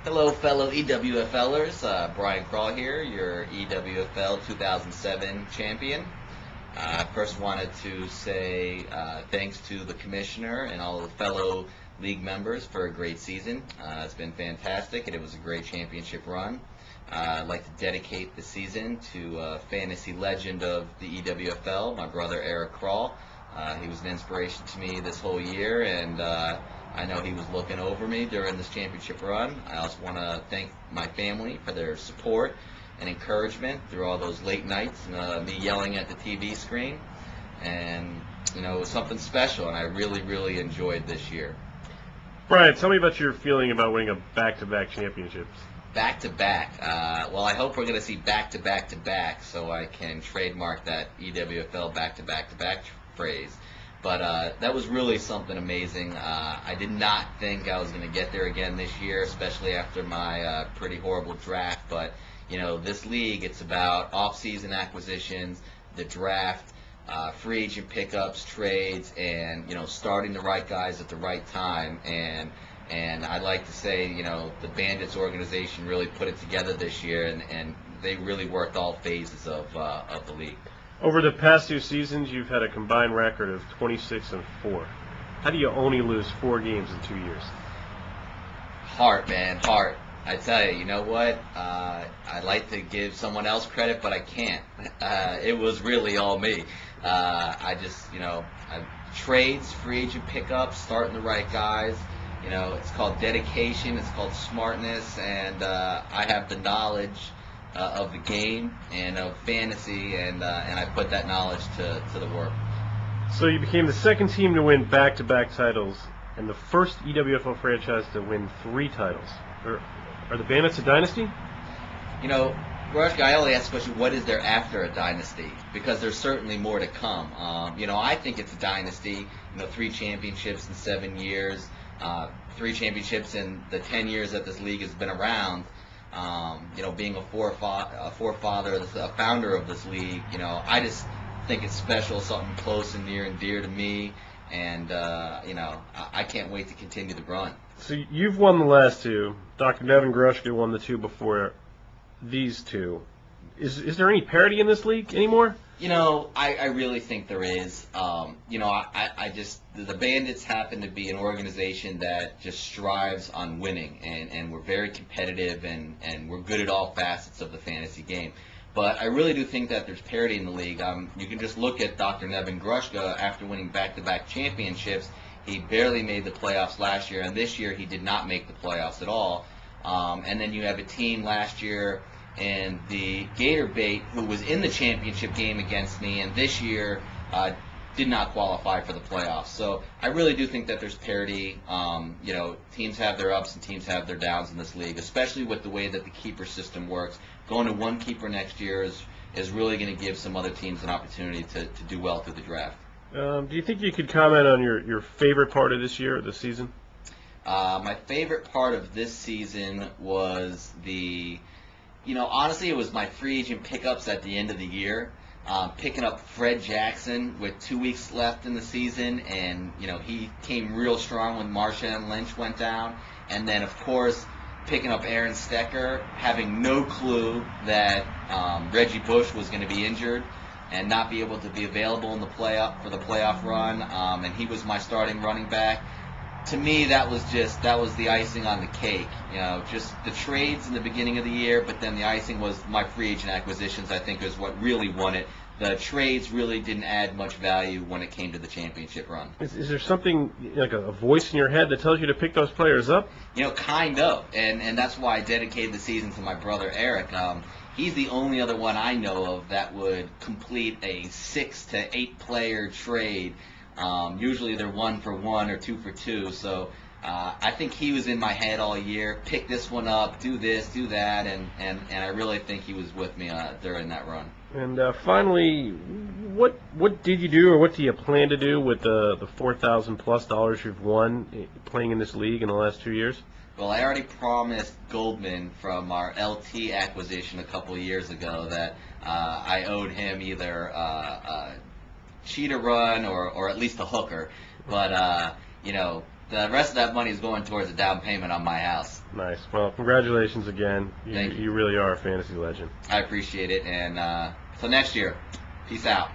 Hello, fellow EWFLers. Brian Crawl here, your EWFL 2007 champion. I first wanted to say thanks to the commissioner and all the fellow league members for a great season. It's been fantastic, and it was a great championship run. I'd like to dedicate the season to a fantasy legend of the EWFL, my brother Eric Crawl. He was an inspiration to me this whole year, and I know he was looking over me during this championship run. I also want to thank my family for their support and encouragement through all those late nights, me yelling at the TV screen. And, it was something special, and I really, really enjoyed this year. Brian, tell me about your feeling about winning a back-to-back championships. Back-to-back. Well, I hope we're going to see back-to-back-to-back so I can trademark that EWFL back-to-back-to-back phrase. But that was really something amazing. I did not think I was going to get there again this year, especially after my pretty horrible draft. But, this league, it's about off-season acquisitions, the draft, free agent pickups, trades, and, starting the right guys at the right time. And I'd like to say, the Bandits organization really put it together this year, and they really worked all phases of the league. Over the past 2 seasons, you've had a combined record of 26-4. How do you only lose 4 games in 2 years? Heart, man, heart. I tell you, you know what? I'd like to give someone else credit, but I can't. It was really all me. Trades, free agent pickups, starting the right guys. It's called dedication, it's called smartness, and I have the knowledge of the game and of fantasy, and I put that knowledge to the work. So you became the second team to win back-to-back titles and the first EWFL franchise to win 3 titles. Are the Bandits a dynasty? Rushka, I only ask the question, what is there after a dynasty? Because there's certainly more to come. I think it's a dynasty. 3 championships in 7 years, 3 championships in the 10 years that this league has been around. Being a forefather, a founder of this league, I just think it's special, something close and near and dear to me, and I can't wait to continue the run. So you've won the last 2. Dr. Nevin Grushka won the 2 before these 2. Is there any parity in this league anymore? I really think there is. The Bandits happen to be an organization that just strives on winning, and we're very competitive, and we're good at all facets of the fantasy game. But I really do think that there's parity in the league. You can just look at Dr. Nevin Grushka. After winning back-to-back championships, he barely made the playoffs last year, and this year he did not make the playoffs at all. And then you have a team last year and the Gator Bait, who was in the championship game against me, and this year did not qualify for the playoffs. So I really do think that there's parity. Teams have their ups and teams have their downs in this league, especially with the way that the keeper system works. Going to 1 keeper next year is really going to give some other teams an opportunity to do well through the draft. Do you think you could comment on your favorite part of this year, this season? My favorite part of this season was honestly, it was my free agent pickups at the end of the year. Picking up Fred Jackson with 2 weeks left in the season, and he came real strong when Marshawn Lynch went down. And then, of course, picking up Aaron Stecker, having no clue that Reggie Bush was going to be injured and not be able to be available in the playoff run. And he was my starting running back. To me, that was the icing on the cake. Just the trades in the beginning of the year, but then the icing was my free agent acquisitions, I think, is what really won it. The trades really didn't add much value when it came to the championship run. Is there something, like a voice in your head that tells you to pick those players up? Kind of. And that's why I dedicated the season to my brother Eric. He's the only other one I know of that would complete a 6 to 8 player trade. Usually they're 1 for 1 or 2 for 2. So I think he was in my head all year. Pick this one up, do this, do that, and I really think he was with me during that run. And finally, what did you do, or what do you plan to do with the $4,000+ you've won playing in this league in the last 2 years? Well, I already promised Goldman from our LT acquisition a couple of years ago that I owed him either a cheetah run or at least a hooker. But The rest of that money is going towards a down payment on my house. Nice. Well, congratulations again. Thank you. You really are a fantasy legend. I appreciate it, and till next year, peace out.